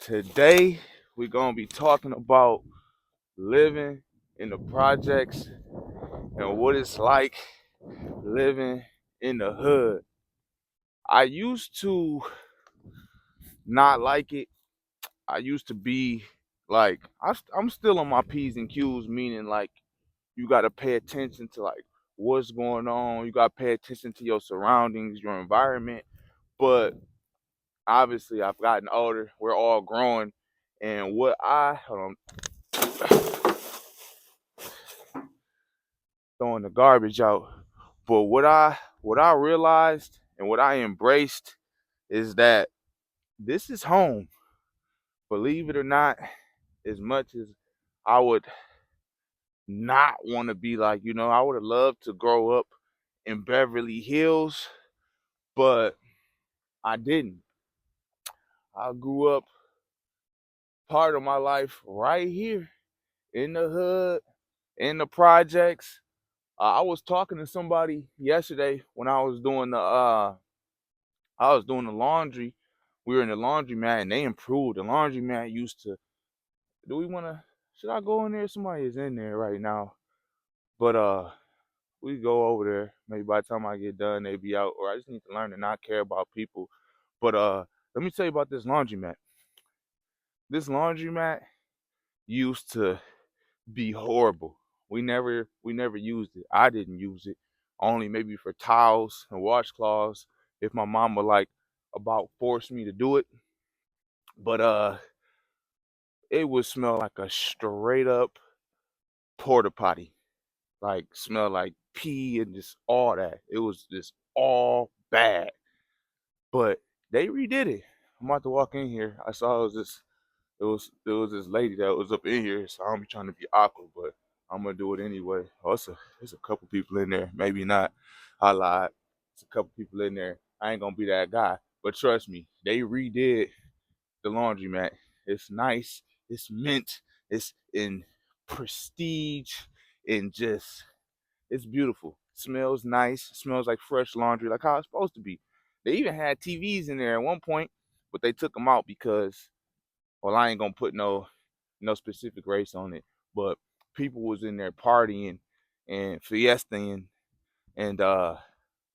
Today we're gonna be talking about living in the projects and what it's like living in the hood. I used to not like it. I used to be like I'm still on my P's and Q's, meaning like you gotta pay attention to like what's going on. You gotta pay attention to your surroundings, your environment. But obviously, I've gotten older. We're all growing, and what I hold on, throwing the garbage out. But what I realized and what I embraced is that this is home. Believe it or not, as much as I would not want to be like, I would have loved to grow up in Beverly Hills, but I didn't. I grew up part of my life right here in the hood, in the projects. I was talking to somebody yesterday when I was doing the laundry. We were in the laundromat and they improved. The laundromat used to. Do we want to? Should I go in there? Somebody is in there right now. But we go over there. Maybe by the time I get done, they be out. Or I just need to learn to not care about people. But let me tell you about this laundromat. This laundromat used to be horrible. We never used it. I didn't use it. Only maybe for towels and washcloths if my mama like about forced me to do it. But it would smell like a straight up porta potty. Like smell like pee and just all that. It was just all bad. But they redid it. I'm about to walk in here. I saw it was this lady that was up in here, so I don't be trying to be awkward, but I'm gonna do it anyway. Oh, it's a couple people in there. Maybe not. I lied. It's a couple people in there. I ain't gonna be that guy. But trust me, they redid the laundromat. It's nice. It's mint. It's in prestige and just it's beautiful. Smells nice. Smells like fresh laundry, like how it's supposed to be. They even had TVs in there at one point, but they took them out because well, I ain't gonna put no specific race on it, but people was in there partying and fiestaing and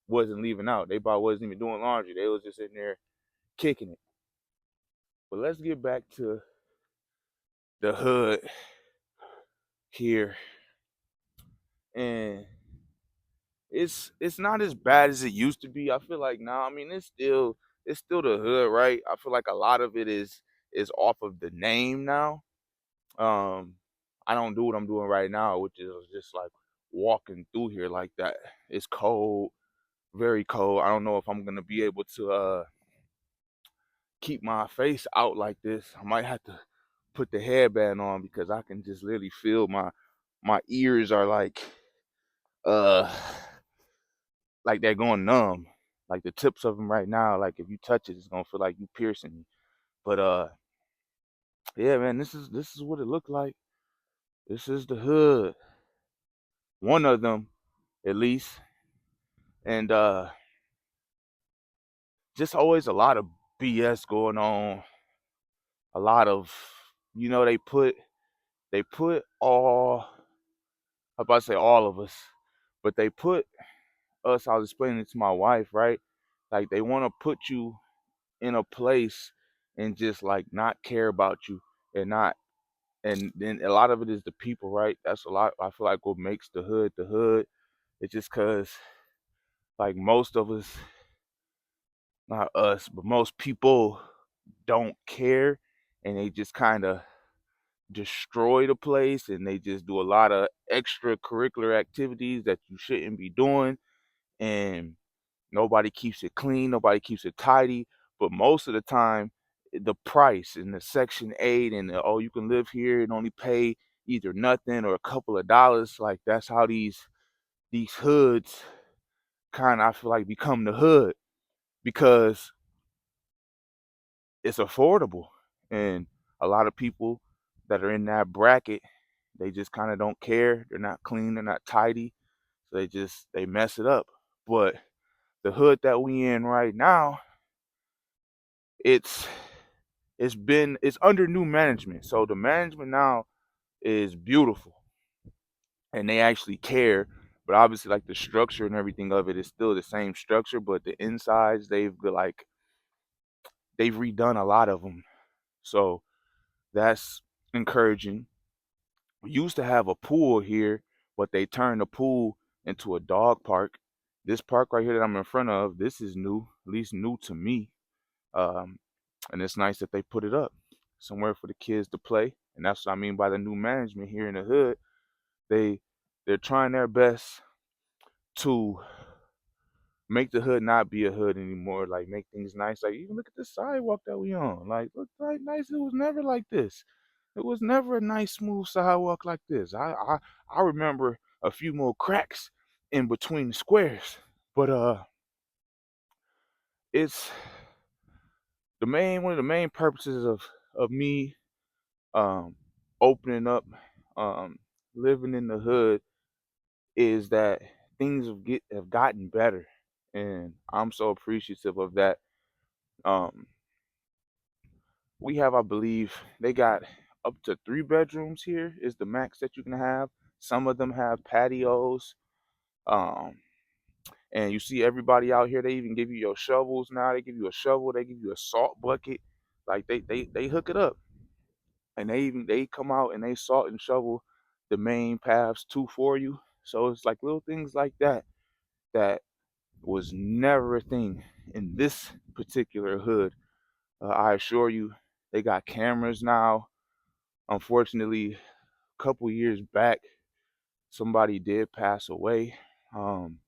wasn't leaving out. They about wasn't even doing laundry. They was just in there kicking it. But let's get back to the hood here, and it's not as bad as it used to be. I feel like now, I mean, it's still the hood, right? I feel like a lot of it is off of the name now. Um, I don't do what I'm doing right now, which is just like walking through here like that. It's cold, very cold. I don't know if I'm gonna be able to keep my face out like this. I might have to put the headband on because I can just literally feel my ears are uh like they're going numb. Like the tips of them right now. Like if you touch it, it's gonna feel like you piercing me. But yeah, man, this is what it looked like. This is the hood. One of them, at least. And just always a lot of BS going on. A lot of they put all I'm about to say all of us, but they put us, I was explaining it to my wife, right? Like they wanna put you in a place and just like not care about you and not and then a lot of it is the people, right? That's a lot I feel like what makes the hood. It's just cause like most of us, not us, but most people don't care and they just kinda destroy the place and they just do a lot of extracurricular activities that you shouldn't be doing and nobody keeps it clean, nobody keeps it tidy, but most of the time the price and the section 8 and oh you can live here and only pay either nothing or a couple of dollars, like that's how these hoods kind of I feel like become the hood because it's affordable and a lot of people that are in that bracket they just kind of don't care. They're not clean. They're not tidy. So they mess it up. But the hood that we in right now, it's it's under new management. So the management now is beautiful and they actually care. But obviously, like the structure and everything of it is still the same structure, but the insides they've redone a lot of them. So that's encouraging. We used to have a pool here, but they turned the pool into a dog park. This park right here that I'm in front of, this is new, at least new to me. Um, and it's nice that they put it up somewhere for the kids to play. And that's what I mean by the new management here in the hood. They they're trying their best to make the hood not be a hood anymore. Like make things nice. Like even look at the sidewalk that we on. Like look like nice. It was never like this. It was never a nice smooth sidewalk like this. I remember a few more cracks in between the squares. But it's the main one of the main purposes of me um opening up um living in the hood is that things have gotten better, and I'm so appreciative of that. um we have, I believe, they got up to 3 bedrooms here is the max that you can have. Some of them have patios. um and you see everybody out here, they even give you your shovels now. They give you a shovel, they give you a salt bucket. Like they hook it up, and they come out and they salt and shovel the main paths too for you. So it's like little things like that that was never a thing in this particular hood. I assure you, they got cameras now. Unfortunately, a couple years back, somebody did pass away. Um,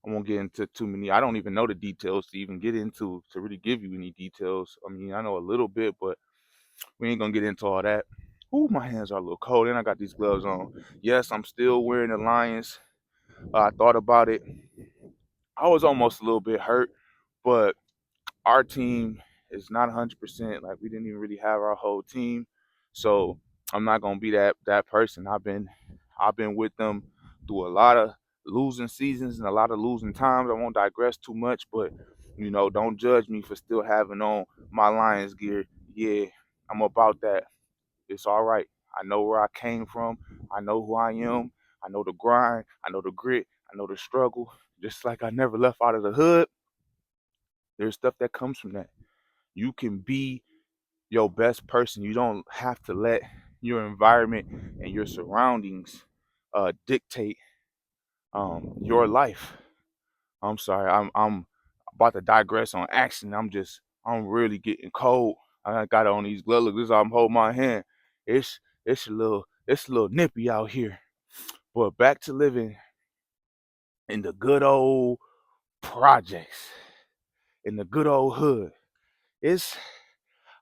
I won't get into too many. I don't even know the details to even get into to really give you any details. I mean, I know a little bit, but we ain't gonna get into all that. Ooh, my hands are a little cold, and I got these gloves on. Yes, I'm still wearing the Lions. I thought about it. I was almost a little bit hurt, but our team is not 100%. Like we didn't even really have our whole team, so I'm not gonna be that person. I've been with them through a lot of losing seasons and a lot of losing times. I won't digress too much, but don't judge me for still having on my Lions gear. Yeah, I'm about that. It's all right. I know where I came from. I know who I am. I know the grind. I know the grit. I know the struggle. Just like I never left out of the hood, there's stuff that comes from that. You can be your best person. You don't have to let your environment and your surroundings dictate your life. I'm sorry. I'm about to digress on accident. I'm really getting cold. I got on these gloves. Look, this is how I'm holding my hand. It's a little nippy out here. But back to living in the good old projects, in the good old hood. It's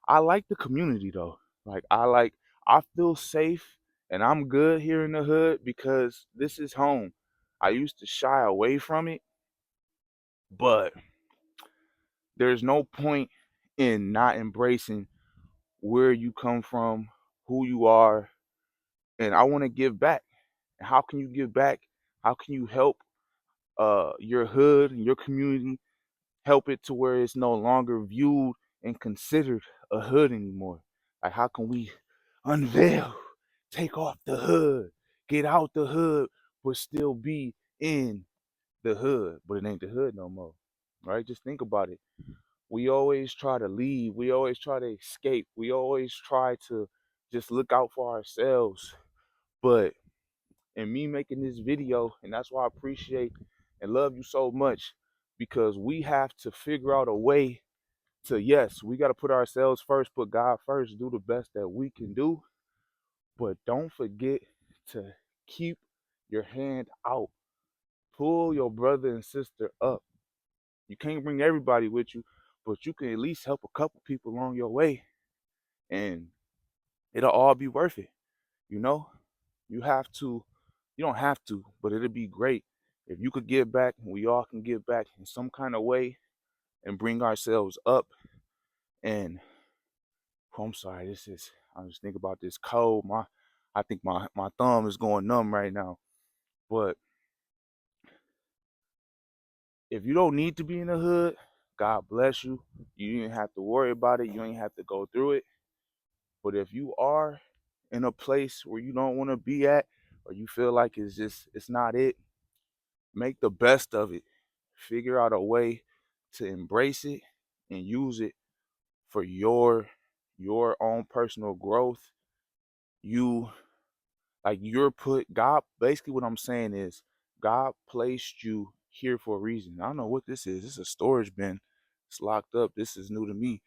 I like the community though. Like I feel safe and I'm good here in the hood because this is home. I used to shy away from it, but there's no point in not embracing where you come from, who you are, and I want to give back. And how can you give back? How can you help your hood and your community, help it to where it's no longer viewed and considered a hood anymore? Like how can we unveil, take off the hood, get out the hood, but still be in the hood, but it ain't the hood no more. Right? Just think about it. We always try to leave, we always try to escape, we always try to just look out for ourselves. But in me making this video, and that's why I appreciate and love you so much, because we have to figure out a way to, yes, we got to put ourselves first, put God first, do the best that we can do, but don't forget to keep your hand out. Pull your brother and sister up. You can't bring everybody with you, but you can at least help a couple people along your way, and it'll all be worth it. You know, you have to, you don't have to, but it'd be great if you could give back and we all can give back in some kind of way and bring ourselves up. And oh, I'm sorry, I'm just thinking about this cold. I think my thumb is going numb right now. But if you don't need to be in the hood, God bless you. You didn't have to worry about it. You ain't have to go through it. But if you are in a place where you don't want to be at, or you feel like it's not it, make the best of it. Figure out a way to embrace it and use it for your own personal growth. You you're put God basically what I'm saying is God placed you here for a reason. I don't know what this is. This is a storage bin. It's locked up. This is new to me.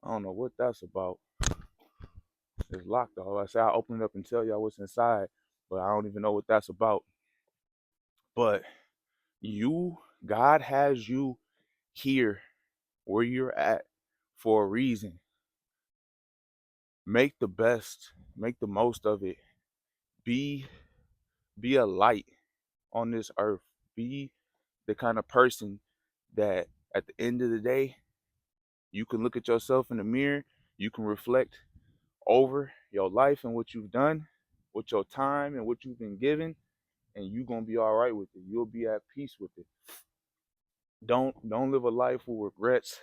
I don't know what that's about. It's locked though. I say I'll open it up and tell y'all what's inside, but I don't even know what that's about. But God has you here where you're at for a reason. Make the best, make the most of it. Be be a light on this earth. Be the kind of person that at the end of the day, you can look at yourself in the mirror, you can reflect over your life and what you've done, with your time and what you've been given, and you're gonna be all right with it. You'll be at peace with it. Don't live a life with regrets.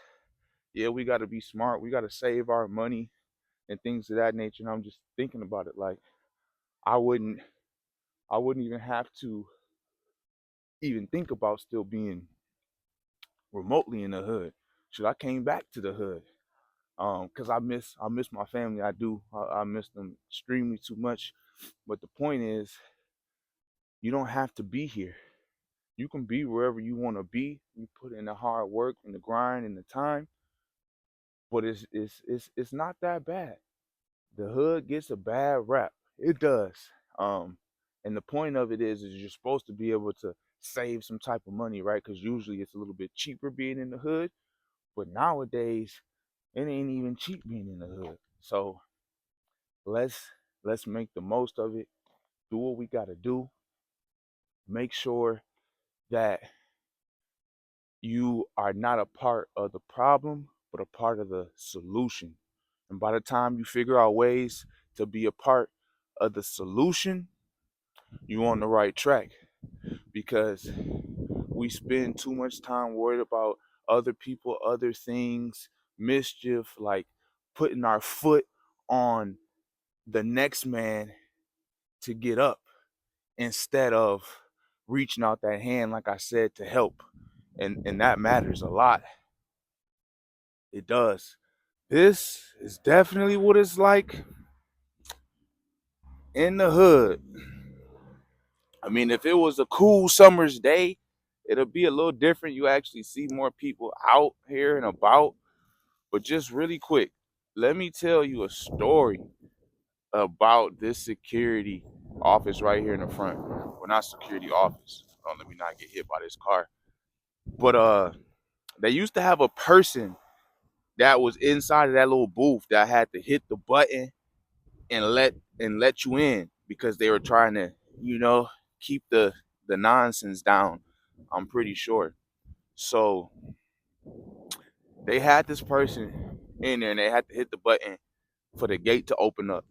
Yeah, we gotta be smart, we gotta save our money and things of that nature. And I'm just thinking about it like I wouldn't I wouldn't even have to even think about still being remotely in the hood. Should I came back to the hood? Because I miss my family. I do. I miss them extremely too much. But the point is, you don't have to be here. You can be wherever you want to be. You put in the hard work and the grind and the time, but it's not that bad. The hood gets a bad rap. It does. Um, and the point of it is you're supposed to be able to save some type of money, right? Because usually it's a little bit cheaper being in the hood, but nowadays it ain't even cheap being in the hood. So let's let's make the most of it. Do what we got to do. Make sure that you are not a part of the problem, but a part of the solution. And by the time you figure out ways to be a part of the solution, you're on the right track, because we spend too much time worried about other people, other things, mischief, like putting our foot on the next man to get up instead of reaching out that hand, like I said, to help. And that matters a lot. It does. This is definitely what it's like in the hood. I mean, if it was a cool summer's day, it'll be a little different. You actually see more people out here and about. But just really quick, let me tell you a story about this security office right here in the front. Well, not security office. Let me not get hit by this car. But they used to have a person that was inside of that little booth that had to hit the button and let you in because they were trying to, keep the nonsense down. I'm pretty sure. So they had this person in there and they had to hit the button for the gate to open up.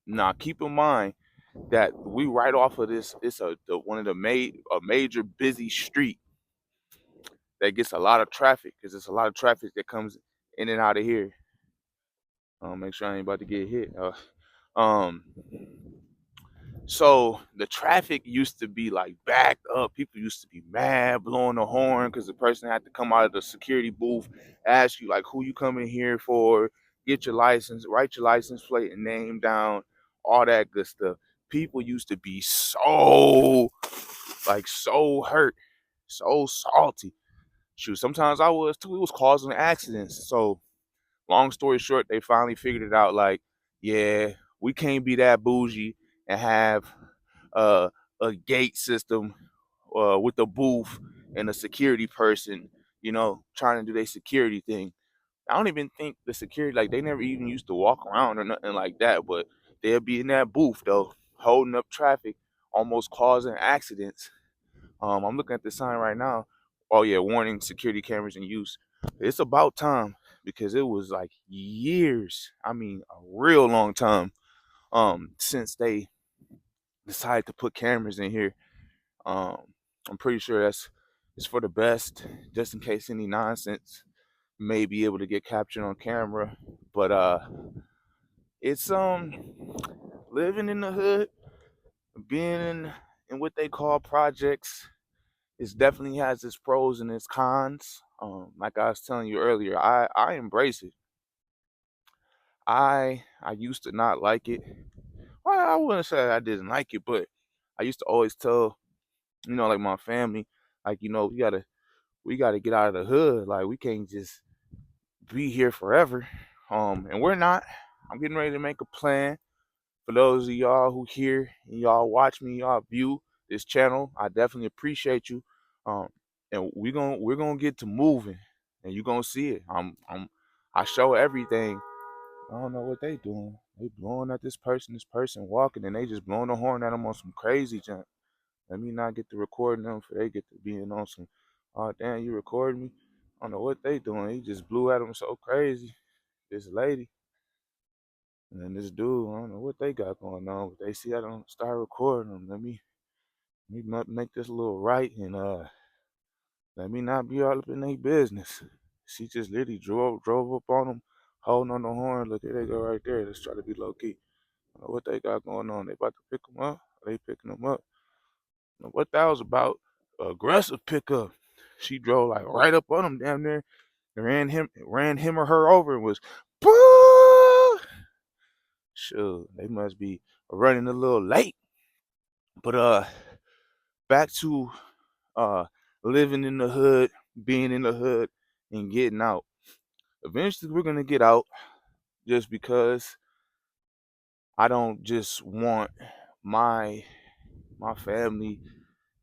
Now keep in mind that we right off of this. It's one of a major busy street that gets a lot of traffic because there's a lot of traffic that comes in and out of here. Make sure I ain't about to get hit. Um, so the traffic used to be like backed up. People used to be mad, blowing the horn because the person had to come out of the security booth, ask you like who you coming here for, get your license, write your license plate and name down, all that good stuff. People used to be so hurt, so salty. Shoot, sometimes I was too. It was causing accidents. So long story short, they finally figured it out. Like, yeah, we can't be that bougie and have uh, a gate system with a booth and a security person, trying to do their security thing. I don't even think the security, like, they never even used to walk around or nothing like that, but they'll be in that booth, though, holding up traffic, almost causing accidents. I'm looking at the sign right now. Oh, yeah, warning security cameras in use. It's about time because it was like years, I mean, a real long time, since they decided to put cameras in here. Um, I'm pretty sure it's for the best, just in case any nonsense may be able to get captured on camera. But it's living in the hood, being in what they call projects, it definitely has its pros and its cons. Like I was telling you earlier, I embrace it. I used to not like it. Well, I wouldn't say I didn't like it, but I used to always tell, like my family, like, we gotta get out of the hood. Like we can't just be here forever. And we're not. I'm getting ready to make a plan. For those of y'all who hear and y'all watch me, y'all view this channel, I definitely appreciate you. Um, and we're gonna get to moving, and you're gonna see it. I show everything. I don't know what they doing. They blowing at this person walking, and they just blowing the horn at them on some crazy junk. Let me not get to recording them, for they get to being on some. Oh damn, you recording me? I don't know what they doing. He just blew at them so crazy. This lady. And then this dude, I don't know what they got going on, but they see I don't start recording them. Let me make this a little right, and let me not be all up in their business. She just literally drove up on them, holding on the horn. Look, there they go right there. Let's try to be low key. I don't know what they got going on. They about to pick them up. Or they picking them up. I don't know what that was about. Aggressive pickup. She drove like right up on him, damn near. Ran him or her over, and was, boo! Sure, they must be running a little late. But back to uh living in the hood, being in the hood, and getting out. Eventually, we're gonna get out, just because I don't just want my my family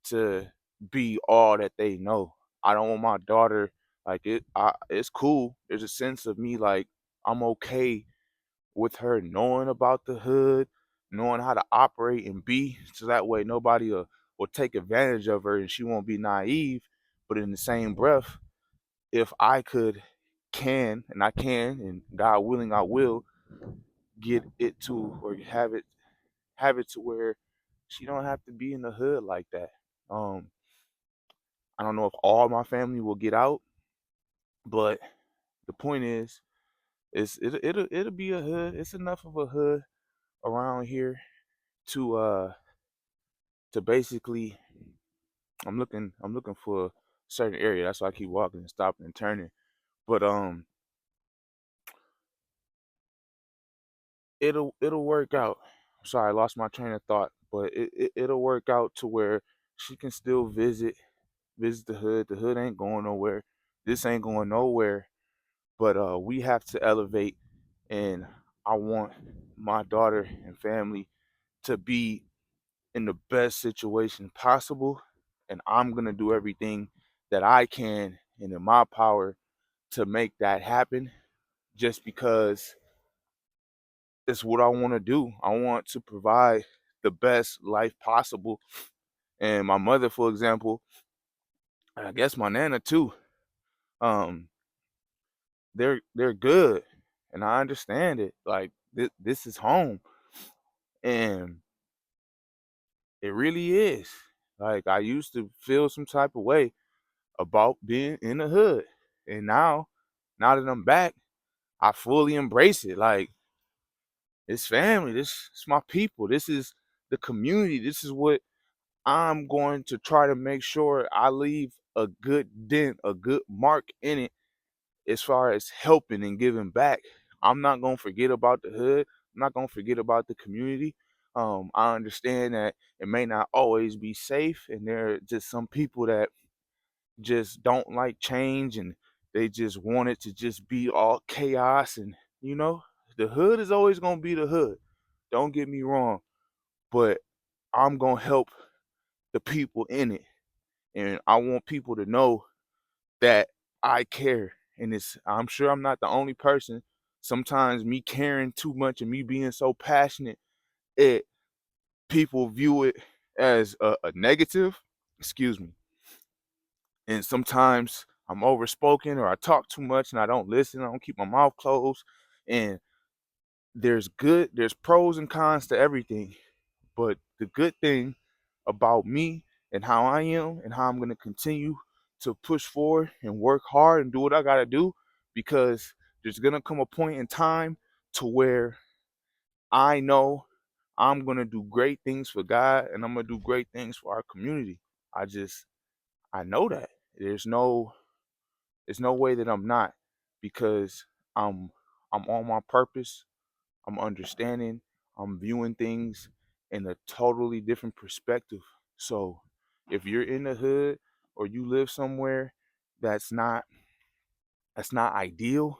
to be all that they know. I don't want my daughter, like it. It's cool. There's a sense of me like I'm okay with her knowing about the hood, knowing how to operate and be, so that way nobody will take advantage of her and she won't be naive. But in the same breath, if I and I can, and God willing, I will get it to, or have it to where she don't have to be in the hood like that. Um, I don't know if all my family will get out, but the point is, it'll be a hood. It's enough of a hood around here to basically, I'm looking for a certain area. That's why I keep walking and stopping and turning. But it'll work out. Sorry, I lost my train of thought, but it'll work out to where she can still visit the hood. The hood ain't going nowhere. This ain't going nowhere. But we have to elevate, and I want my daughter and family to be in the best situation possible, and I'm gonna do everything that I can and in my power to make that happen, just because it's what I want to do. I want to provide the best life possible. And my mother, for example, and I guess my nana too, um, they're good, and I understand it. Like this is home, and it really is. Like I used to feel some type of way about being in the hood, and now that I'm back, I fully embrace it. Like it's family. This is my people. This is the community. This is what I'm going to try to make sure I leave a good dent, a good mark in it, as far as helping and giving back. I'm not gonna forget about the hood. I'm not gonna forget about the community. I understand that it may not always be safe, and there are just some people that just don't like change, and they just want it to just be all chaos. And the hood is always gonna be the hood. Don't get me wrong, but I'm gonna help the people in it, and I want people to know that I care. And I'm sure I'm not the only person. Sometimes me caring too much and me being so passionate, it people view it as a negative. Excuse me. And sometimes I'm overspoken, or I talk too much and I don't listen. I don't keep my mouth closed. And there's pros and cons to everything. But the good thing about me and how I am and how I'm gonna continue to push forward and work hard and do what I gotta do, because there's gonna come a point in time to where I know I'm gonna do great things for God and I'm gonna do great things for our community. I know that. There's no way that I'm not, because I'm I'm on my purpose. I'm understanding. I'm viewing things in a totally different perspective. So if you're in the hood or you live somewhere that's not that's not ideal,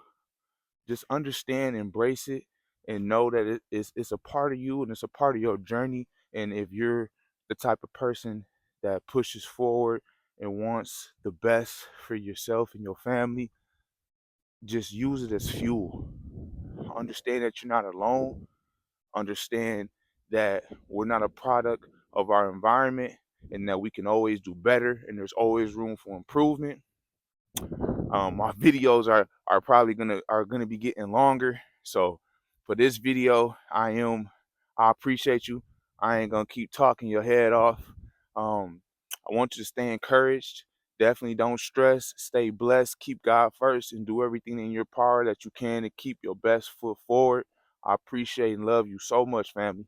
just understand, embrace it, and know that it's a part of you and it's a part of your journey. And if you're the type of person that pushes forward and wants the best for yourself and your family, just use it as fuel. Understand that you're not alone. Understand that we're not a product of our environment, and that we can always do better and there's always room for improvement. My videos are probably gonna be getting longer. So for this video, I appreciate you. I ain't gonna keep talking your head off. Um, I want you to stay encouraged. Definitely don't stress. Stay blessed. Keep God first and do everything in your power that you can to keep your best foot forward. I appreciate and love you so much, family.